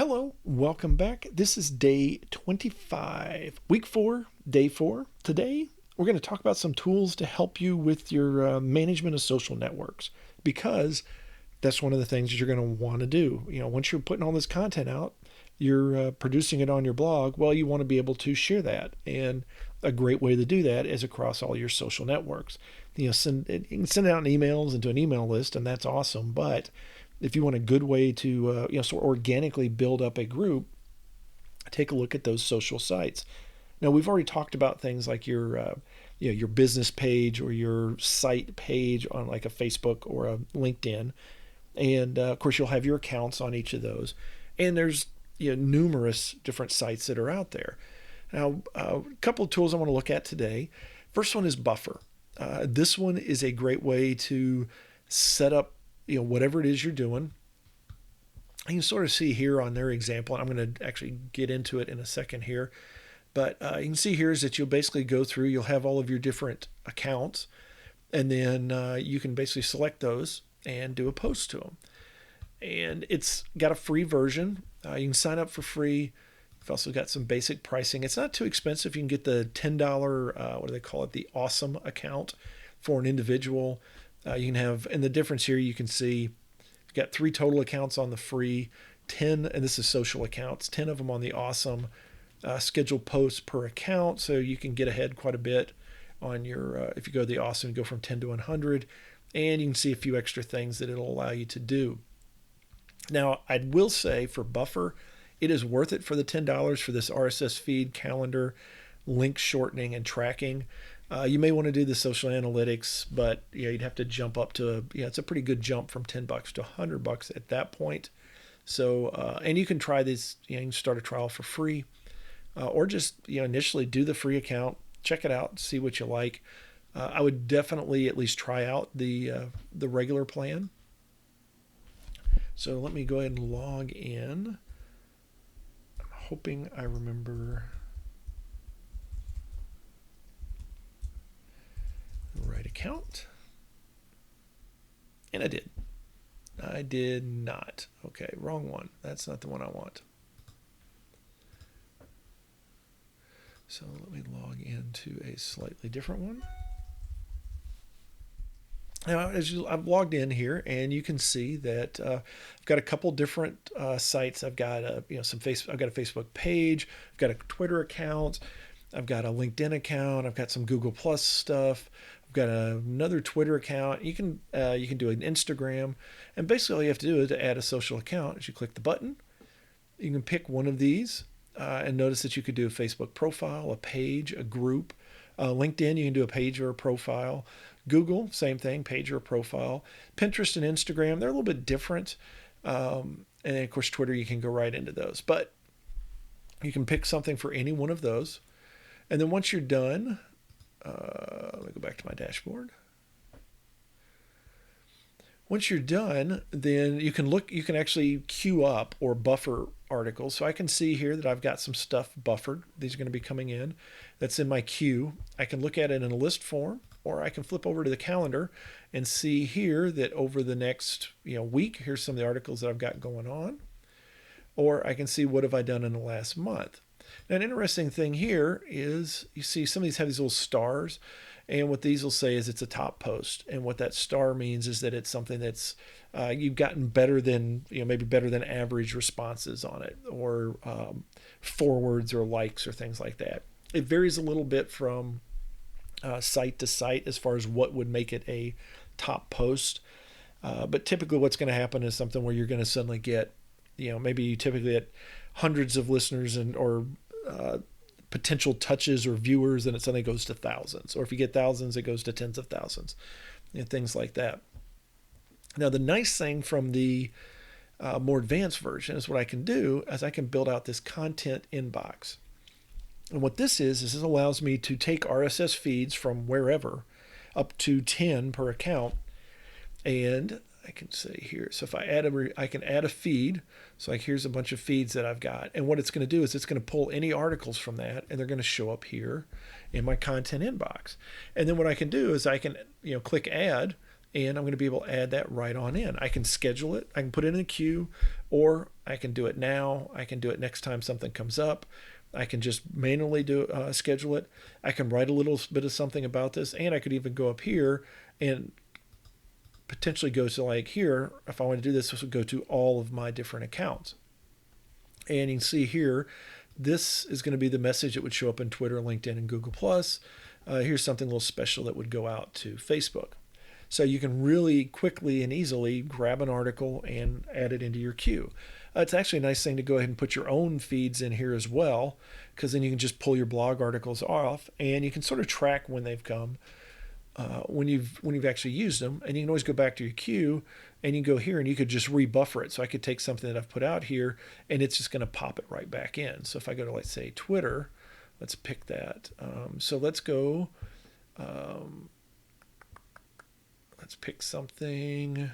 Hello, welcome back. This is day 25, week 4, day 4. Today, we're going to talk about some tools to help you with your management of social networks because that's one of the things that you're going to want to do. Once you're putting all this content out, you're producing it on your blog. Well, you want to be able to share that. And a great way to do that is across all your social networks. You can send out emails into an email list, and that's awesome. But if you want a good way to sort of organically build up a group, take a look at those social sites. Now, we've already talked about things like your business page or your site page on like a Facebook or a LinkedIn, and of course you'll have your accounts on each of those. And there's numerous different sites that are out there. Now, a couple of tools I want to look at today. First one is Buffer. This one is a great way to set up whatever it is you're doing. You can sort of see here on their example, and I'm going to actually get into it in a second here, but you can see here is that you'll basically go through, you'll have all of your different accounts, and then you can basically select those and do a post to them. And it's got a free version. You can sign up for free. You've also got some basic pricing. It's not too expensive. You can get the $10, what do they call it, the Awesome account for an individual. You can have, and the difference here you can see, you've got 3 total accounts on the free, 10, and this is social accounts, 10 of them on the Awesome, scheduled posts per account, so you can get ahead quite a bit on your, if you go to the Awesome, you go from 10 to 100, and you can see a few extra things that it'll allow you to do. Now, I will say for Buffer, it is worth it for the $10 for this RSS feed, calendar, link shortening, and tracking. You may want to do the social analytics, but you'd have to jump up to it's a pretty good jump from $10 to $100 at that point. So and you can try this. You can start a trial for free, or just initially do the free account, check it out, see what you like. I would definitely at least try out the regular plan. So let me go ahead and log in. I'm hoping I remember the right account. And I did. I did not. Okay, wrong one. That's not the one I want. So let me log into a slightly different one. Now, I've logged in here, and you can see that I've got a couple different sites. I've got I've got a Facebook page. I've got a Twitter account. I've got a LinkedIn account. I've got some Google Plus stuff. I've got another Twitter account. You can do an Instagram, and basically all you have to do is to add a social account. As you click the button, you can pick one of these, and notice that you could do a Facebook profile, a page, a group. LinkedIn, you can do a page or a profile. Google, same thing, page or profile. Pinterest and Instagram, they're a little bit different. And then, of course, Twitter, you can go right into those. But you can pick something for any one of those. And then once you're done, let me go back to my dashboard. Once you're done, then you can actually queue up or buffer articles. So I can see here that I've got some stuff buffered. These are going to be coming in. That's in my queue. I can look at it in a list form, or I can flip over to the calendar and see here that over the next week, here's some of the articles that I've got going on. Or I can see what have I done in the last month. Now, an interesting thing here is you see some of these have these little stars, and what these will say is it's a top post, and what that star means is that it's something that's you've gotten better than maybe better than average responses on it, or forwards or likes or things like that. It varies a little bit from site to site as far as what would make it a top post, but typically what's going to happen is something where you're going to suddenly get maybe you typically get hundreds of listeners or potential touches or viewers, and it suddenly goes to thousands. Or if you get thousands, it goes to tens of thousands, and things like that. Now, the nice thing from the more advanced version is what I can do is I can build out this content inbox. And what this is this allows me to take RSS feeds from wherever up to 10 per account, and I can say here, so if I can add a feed. So like here's a bunch of feeds that I've got. And what it's going to do is it's going to pull any articles from that, and they're going to show up here in my content inbox. And then what I can do is I can, click add, and I'm going to be able to add that right on in. I can schedule it. I can put it in a queue, or I can do it now. I can do it next time something comes up. I can just manually schedule it. I can write a little bit of something about this, and I could even go up here and potentially go to like here. If I want to do this would go to all of my different accounts. And you can see here, this is going to be the message that would show up in Twitter, LinkedIn, and Google+. Here's something a little special that would go out to Facebook. So you can really quickly and easily grab an article and add it into your queue. It's actually a nice thing to go ahead and put your own feeds in here as well, because then you can just pull your blog articles off, and you can sort of track when they've come, when you've actually used them. And you can always go back to your queue, and you can go here and you could just rebuffer it. So I could take something that I've put out here, and it's just going to pop it right back in. So if I go to, let's say, Twitter, let's pick that. So let's go. Let's pick something.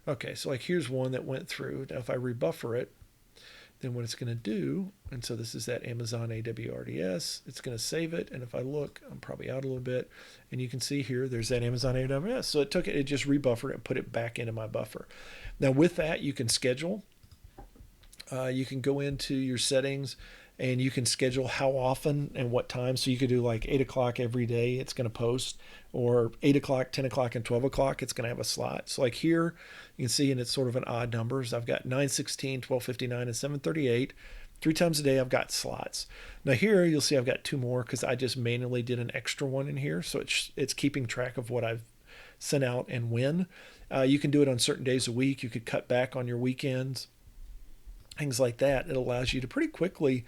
Okay, so like here's one that went through. Now if I rebuffer it, then what it's going to do, and so this is that Amazon AWRDS, it's going to save it. And if I look, I'm probably out a little bit, and you can see here, there's that Amazon AWRDS. So it just rebuffered it and put it back into my buffer. Now with that, you can schedule. You can go into your settings, and you can schedule how often and what time. So you could do like 8 o'clock every day, it's going to post, or 8 o'clock, 10 o'clock, and 12 o'clock, it's going to have a slot. So like here, you can see, and it's sort of an odd numbers. I've got 9:16, 12:59, and 7:38. 3 times a day, I've got slots. Now here, you'll see I've got 2 more because I just manually did an extra one in here. So it's keeping track of what I've sent out and when. You can do it on certain days a week. You could cut back on your weekends, things like that. It allows you to pretty quickly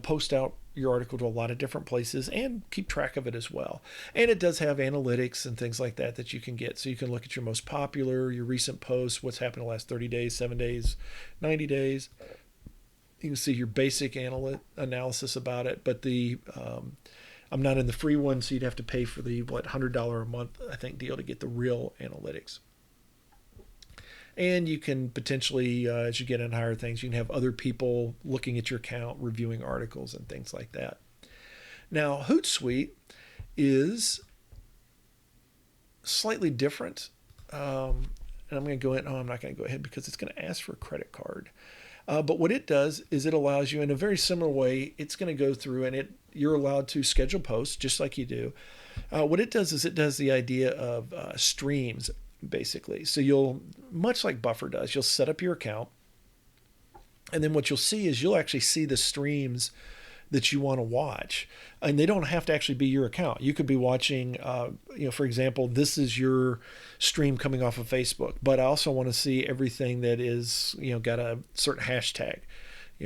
post out your article to a lot of different places and keep track of it as well. And it does have analytics and things like that you can get. So you can look at your most popular, your recent posts, what's happened in the last 30 days, 7 days, 90 days. You can see your basic analysis about it. But I'm not in the free one, so you'd have to pay for the $100 a month, I think, deal to get the real analytics. And you can potentially, as you get in higher things, you can have other people looking at your account, reviewing articles and things like that. Now, Hootsuite is slightly different. And I'm going to go in. Oh, I'm not going to go ahead because it's going to ask for a credit card. But what it does is it allows you in a very similar way. It's going to go through and you're allowed to schedule posts just like you do. What it does is it does the idea of streams, basically. So you'll, much like Buffer does, you'll set up your account, and then what you'll see is you'll actually see the streams that you want to watch, and they don't have to actually be your account. You could be watching, for example, this is your stream coming off of Facebook, but I also want to see everything that is, got a certain hashtag,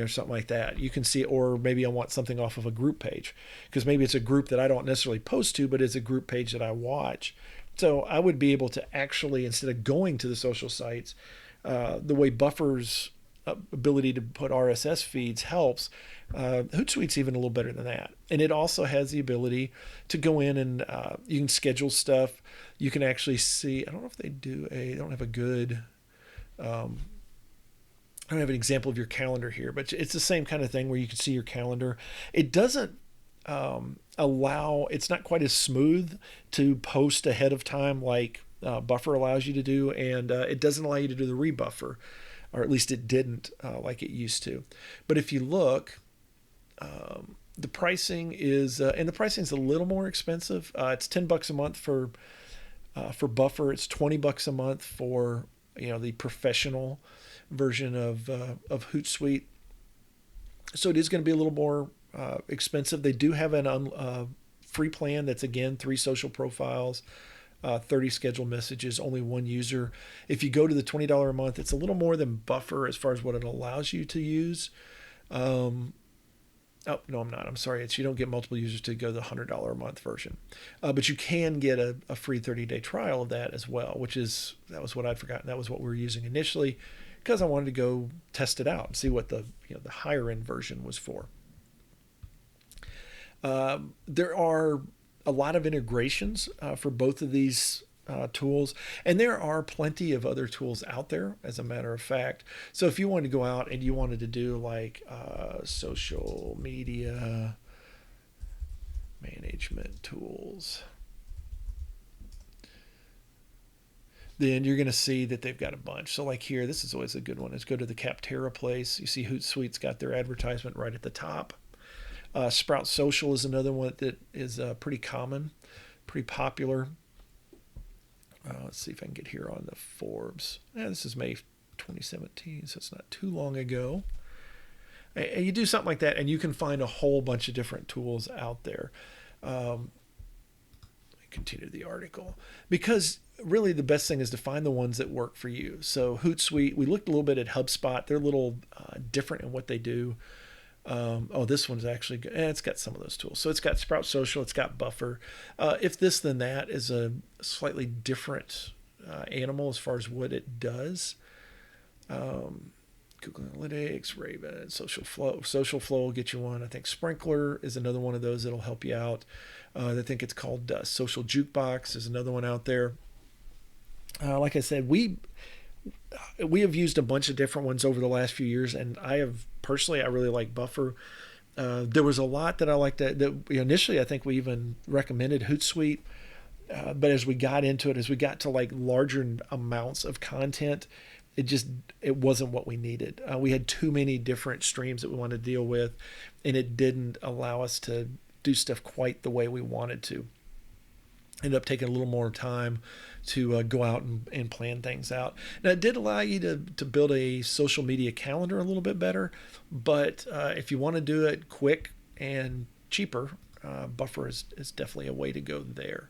something like that. You can see, or maybe I want something off of a group page, because maybe it's a group that I don't necessarily post to, but it's a group page that I watch. So I would be able to actually, instead of going to the social sites, the way Buffer's ability to put RSS feeds helps, Hootsuite's even a little better than that. And it also has the ability to go in and you can schedule stuff. You can actually see, I don't know if they don't have a good, I don't have an example of your calendar here, but it's the same kind of thing where you can see your calendar. It doesn't it's not quite as smooth to post ahead of time like Buffer allows you to do, and it doesn't allow you to do the rebuffer, or at least it didn't like it used to. But if you look, the pricing is, and the pricing is a little more expensive. It's $10 a month for Buffer. It's $20 a month for the professional version of Hootsuite. So it is going to be a little more expensive. They do have an free plan that's, again, 3 social profiles, 30 scheduled messages, only 1 user. If you go to the $20 a month, it's a little more than Buffer as far as what it allows you to use. Oh, no, I'm not. I'm sorry. You don't get multiple users to go to the $100 a month version. But you can get a free 30-day trial of that as well, that was what I'd forgotten. That was what we were using initially, because I wanted to go test it out and see what the higher end version was for. There are a lot of integrations for both of these tools, and there are plenty of other tools out there, as a matter of fact. So if you wanted to go out and you wanted to do like social media management tools, then you're going to see that they've got a bunch. So like here, this is always a good one, is go to the Capterra place. You see Hootsuite's got their advertisement right at the top. Sprout Social is another one that is pretty common, pretty popular. Let's see if I can get here on the Forbes. Yeah, this is May 2017, so it's not too long ago. And you do something like that, and you can find a whole bunch of different tools out there. Continue the article, because really the best thing is to find the ones that work for you. So Hootsuite, we looked a little bit at HubSpot. They're a little different in what they do. This one's actually good. It's got some of those tools. So it's got Sprout Social, it's got Buffer. If This Then That is a slightly different animal as far as what it does. Google Analytics, Raven, Social Flow. Social Flow will get you one. I think Sprinkler is another one of those that'll help you out. I think it's called Social Jukebox is another one out there. Like I said, we have used a bunch of different ones over the last few years, and I really like Buffer. There was a lot that I liked that initially I think we even recommended Hootsuite, but as we got into it, as we got to like larger amounts of content, it wasn't what we needed. We had too many different streams that we wanted to deal with, and it didn't allow us to do stuff quite the way we wanted to. Ended up taking a little more time to go out and plan things out. Now, it did allow you to build a social media calendar a little bit better, but if you want to do it quick and cheaper, Buffer is definitely a way to go there.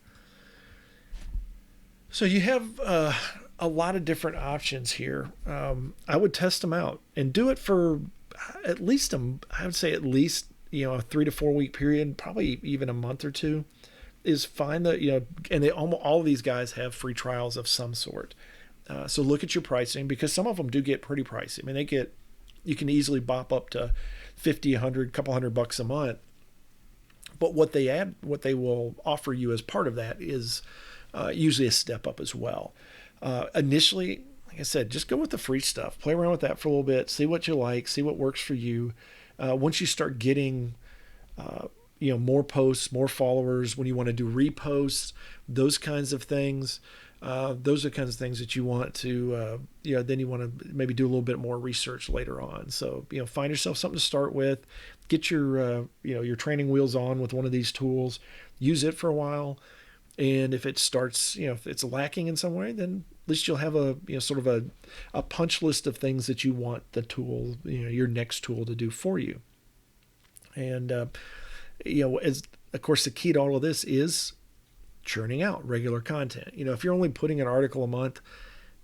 So you have a lot of different options here. I would test them out and do it for at least I would say at least a 3 to 4 week period, probably even a month or two. Is find and all of these guys have free trials of some sort. So look at your pricing, because some of them do get pretty pricey. I mean, you can easily bop up to 50, 100, couple $100 a month. But what they will offer you as part of that is usually a step up as well. Initially, like I said, just go with the free stuff. Play around with that for a little bit. See what you like. See what works for you. Once you start getting more posts, more followers, when you want to do reposts, those kinds of things, those are the kinds of things that you want to, then you want to maybe do a little bit more research later on. So, find yourself something to start with, get your training wheels on with one of these tools, use it for a while. And if it starts, if it's lacking in some way, then at least you'll have a, sort of a punch list of things that you want the tool, your next tool to do for you. And, as of course the key to all of this is churning out regular content. If you're only putting an article a month,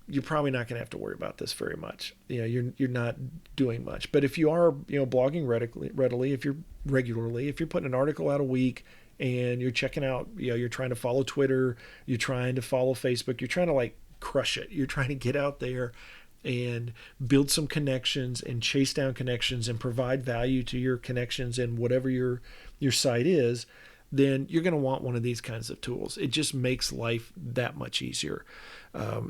you're probably not going to have to worry about this very much. You're not doing much. But if you are, blogging readily, if you're putting an article out a week and you're checking out, you're trying to follow Twitter, you're trying to follow Facebook, you're trying to like crush it. You're trying to get out there and build some connections and chase down connections and provide value to your connections and whatever your site is, then you're going to want one of these kinds of tools. It just makes life that much easier.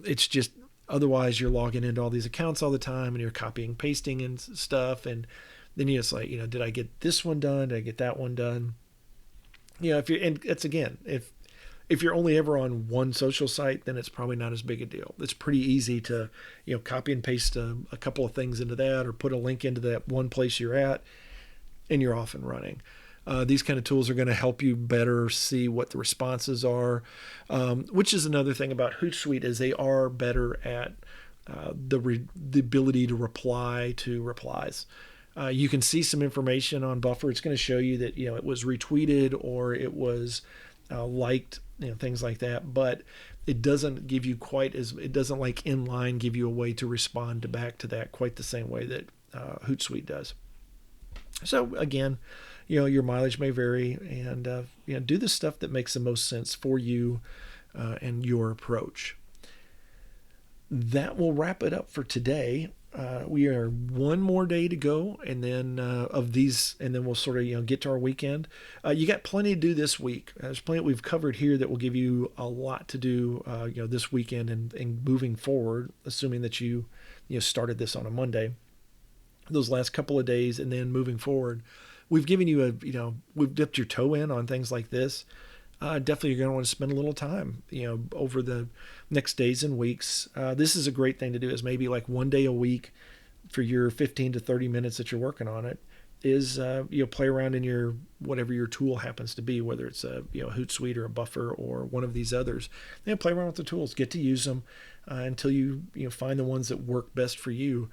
It's just, otherwise you're logging into all these accounts all the time and you're copying, pasting and stuff. And then you're just like, did I get this one done? Did I get that one done? If you're only ever on one social site, then it's probably not as big a deal. It's pretty easy to, copy and paste a couple of things into that, or put a link into that one place you're at, and you're off and running. These kind of tools are going to help you better see what the responses are, which is another thing about Hootsuite, is they are better at the ability to reply to replies. You can see some information on Buffer. It's going to show you that it was retweeted or it was liked, things like that. But it doesn't give you it doesn't like inline give you a way to respond back to that quite the same way that Hootsuite does. So again, your mileage may vary, and do the stuff that makes the most sense for you and your approach. That will wrap it up for today. We are one more day to go, and then of these, and then we'll sort of get to our weekend. You got plenty to do this week. There's plenty we've covered here that will give you a lot to do. This weekend and moving forward, assuming that you started this on a Monday. Those last couple of days, and then moving forward, we've given you we've dipped your toe in on things like this. Definitely you're going to want to spend a little time, over the next days and weeks. This is a great thing to do, is maybe like one day a week for your 15 to 30 minutes that you're working on it is, play around in your, whatever your tool happens to be, whether it's a, Hootsuite or a Buffer or one of these others. Play around with the tools, get to use them until you find the ones that work best for you.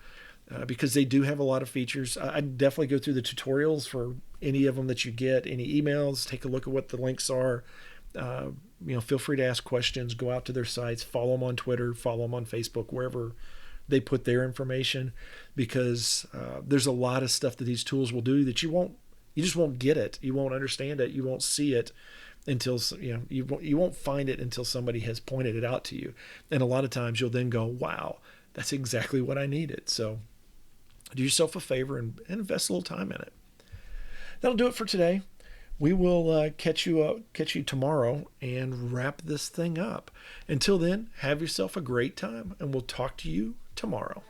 Because they do have a lot of features. I definitely go through the tutorials for any of them that you get, any emails, take a look at what the links are. Feel free to ask questions, go out to their sites, follow them on Twitter, follow them on Facebook, wherever they put their information, because there's a lot of stuff that these tools will do that you just won't get it. You won't understand it. You won't see it until, you won't find it until somebody has pointed it out to you. And a lot of times you'll then go, wow, that's exactly what I needed. So do yourself a favor and invest a little time in it. That'll do it for today. We will catch you tomorrow and wrap this thing up. Until then, have yourself a great time, and we'll talk to you tomorrow.